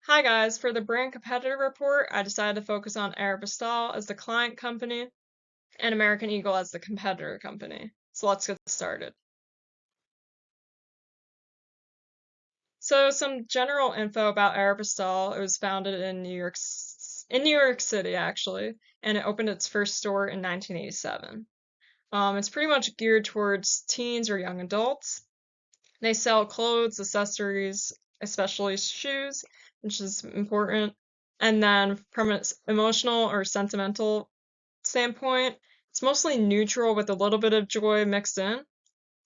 Hi guys, for the brand competitor report, I decided to focus on Aeropostale as the client company and American Eagle as the competitor company. So let's get started. So some general info about Aeropostale. It was founded in New York City actually, and it opened its first store in 1987. It's pretty much geared towards teens or young adults. They sell clothes, accessories, especially shoes, which is important. And then from an emotional or sentimental standpoint, it's mostly neutral with a little bit of joy mixed in.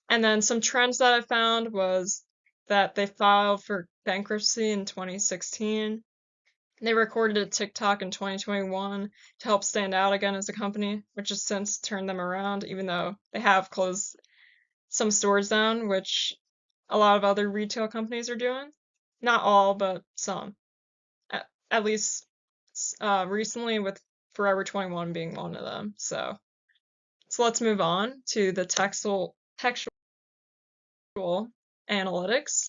And then some trends that I found was that they filed for bankruptcy in 2016. They recorded a TikTok in 2021 to help stand out again as a company, which has since turned them around, even though they have closed some stores down, which a lot of other retail companies are doing. Not all, but some. At least recently, with Forever 21 being one of them. So let's move on to the textual analytics.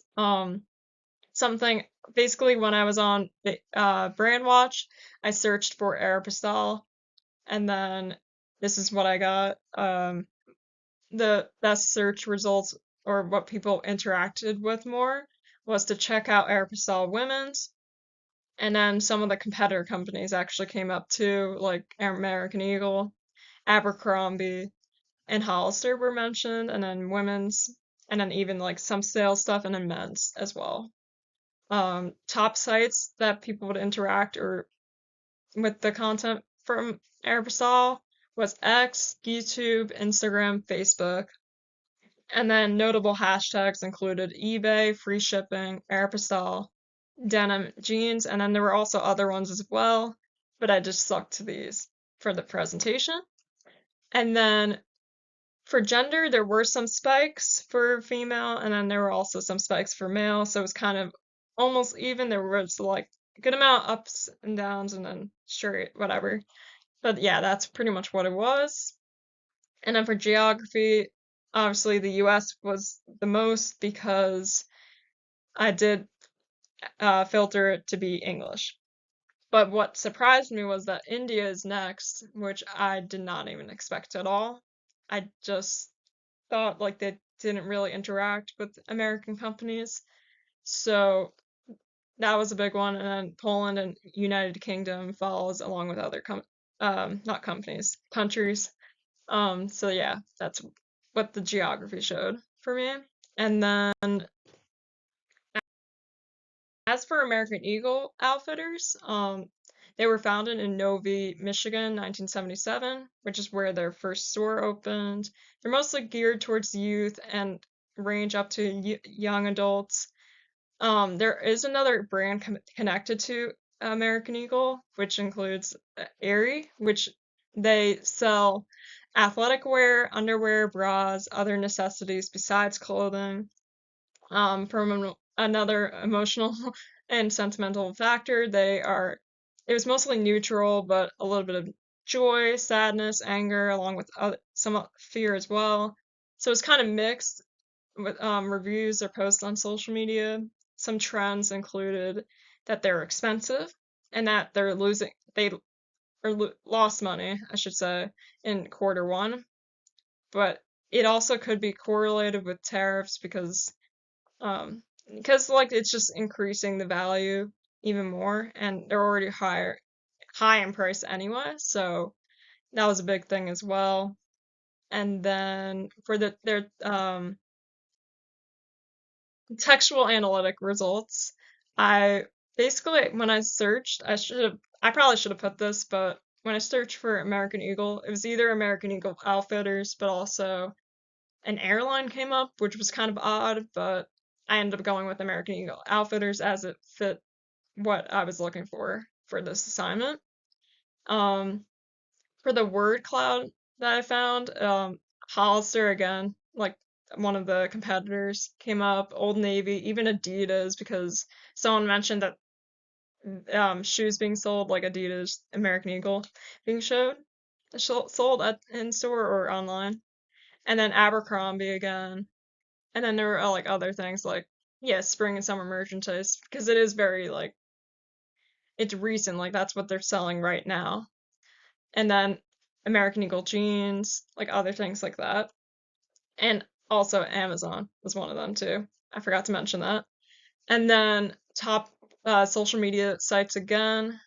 Something basically when I was on Brand Watch, I searched for Aeropostale, and then this is what I got. The best search results or what people interacted with more was to check out Aeropostale Women's, and then some of the competitor companies actually came up too, like American Eagle, Abercrombie, and Hollister were mentioned, and then women's, and then even like some sales stuff, and then men's as well. Top sites that people would interact or with the content from Aeropostale was X, YouTube, Instagram, Facebook. And then notable hashtags included eBay, free shipping, Aeropostale, denim jeans, and then there were also other ones as well, but I just stuck to these for the presentation. And then for gender, there were some spikes for female, and then there were also some spikes for male, so it was kind of almost even. There was like a good amount of ups and downs, and then straight, whatever. But yeah, that's pretty much what it was. And then for geography, obviously the US was the most because I did filter it to be English. But what surprised me was that India is next, which I did not even expect at all. I just thought like they didn't really interact with American companies. So that was a big one. And then Poland and United Kingdom follows along with other not companies, countries. So yeah, that's what the geography showed for me. And then as for American Eagle Outfitters, they were founded in Novi, Michigan, 1977, which is where their first store opened. They're mostly geared towards youth and range up to young adults. There is another brand connected to American Eagle, which includes Aerie, which they sell athletic wear, underwear, bras, other necessities besides clothing. From another emotional and sentimental factor, it was mostly neutral, but a little bit of joy, sadness, anger, along with some fear as well. So it's kind of mixed with reviews or posts on social media. Some trends included that they're expensive and that they lost money, I should say, in quarter one. But it also could be correlated with tariffs um, because like it's just increasing the value even more, and they're already high in price anyway. So that was a big thing as well. And then for their textual analytic results, I basically when I searched, I probably should have put this, but when I searched for American Eagle, it was either American Eagle Outfitters, but also an airline came up, which was kind of odd, but I ended up going with American Eagle Outfitters as it fit what I was looking for this assignment. Um, for the word cloud that I found, Hollister again, like one of the competitors came up, Old Navy, even Adidas, because someone mentioned that shoes being sold, like Adidas, American Eagle, being sold at in store or online, and then Abercrombie again, and then there were like other things like yeah, spring and summer merchandise because it is very like it's recent, like that's what they're selling right now. And then American Eagle jeans, like other things like that. And also Amazon was one of them too. I forgot to mention that. And then top social media sites again,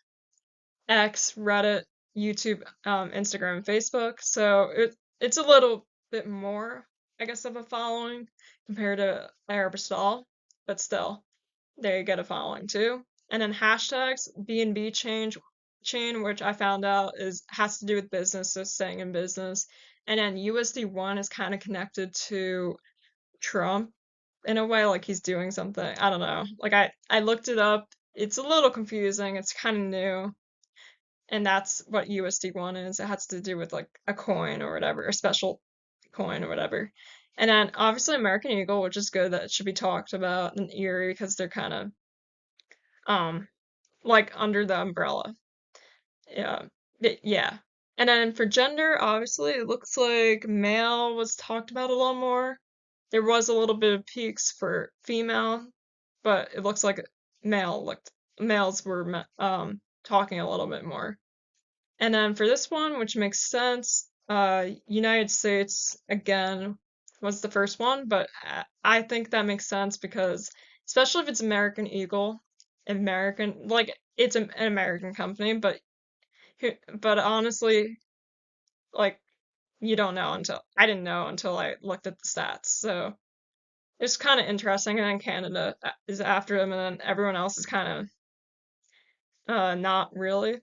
X, Reddit, YouTube, Instagram, and Facebook. So it's a little bit more, I guess, of a following compared to Aeropostale, but still, there you get a following too. And then hashtags, B&B chain, which I found out is has to do with business, so staying in business. And then USD1 is kind of connected to Trump in a way, like he's doing something. I don't know. Like I looked it up. It's a little confusing. It's kind of new, and that's what USD1 is. It has to do with like a coin or whatever, a special coin or whatever. And then obviously American Eagle, which is good that it should be talked about, and Erie because they're kind of um like under the umbrella. Yeah. Yeah. And then for gender, obviously it looks like male was talked about a little more. There was a little bit of peaks for female, but it looks like males were talking a little bit more. And then for this one, which makes sense, United States again was the first one, but I think that makes sense because especially if it's American Eagle, American like it's an American company, but honestly, like you don't know until I didn't know until I looked at the stats. So it's kind of interesting. And then Canada is after them, and then everyone else is kind of not really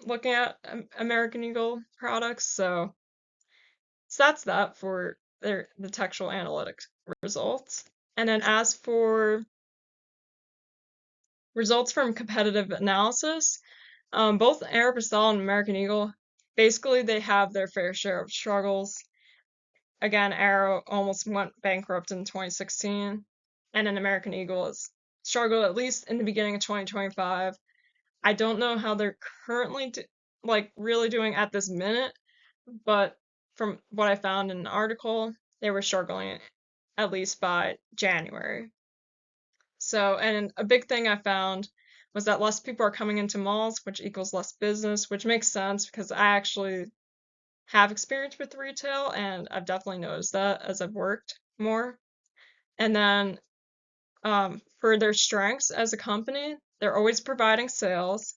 looking at American Eagle products. So that's that for the textual analytics results. And then as for results from competitive analysis, both Aeropostale and American Eagle, basically they have their fair share of struggles. Again, Arrow almost went bankrupt in 2016, and then American Eagle has struggled at least in the beginning of 2025. I don't know how they're currently like really doing at this minute, but from what I found in an article, they were struggling at least by January. So, and a big thing I found was that less people are coming into malls, which equals less business, which makes sense because I actually have experience with retail and I've definitely noticed that as I've worked more. And then for their strengths as a company, they're always providing sales,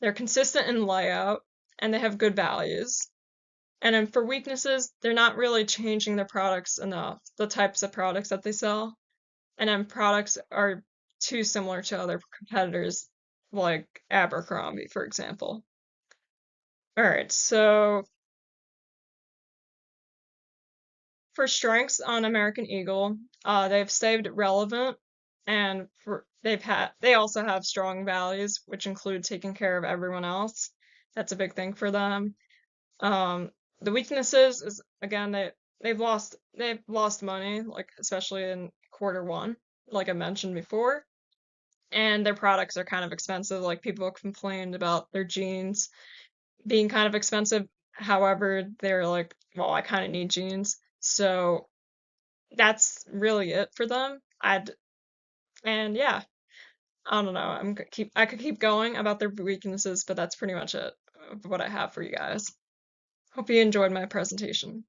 they're consistent in layout, and they have good values. And then for weaknesses, they're not really changing their products enough, the types of products that they sell. And then products are too similar to other competitors, like Abercrombie, for example. All right, so for strengths on American Eagle, they've stayed relevant, and they also have strong values, which include taking care of everyone else. That's a big thing for them. Um, the weaknesses is again they've lost money, like especially in quarter 1, like I mentioned before, and their products are kind of expensive. Like people complained about their jeans being kind of expensive. However, they're like, well, I kind of need jeans, so that's really it for them. And yeah, I don't know. I could keep going about their weaknesses, but that's pretty much it of what I have for you guys. Hope you enjoyed my presentation.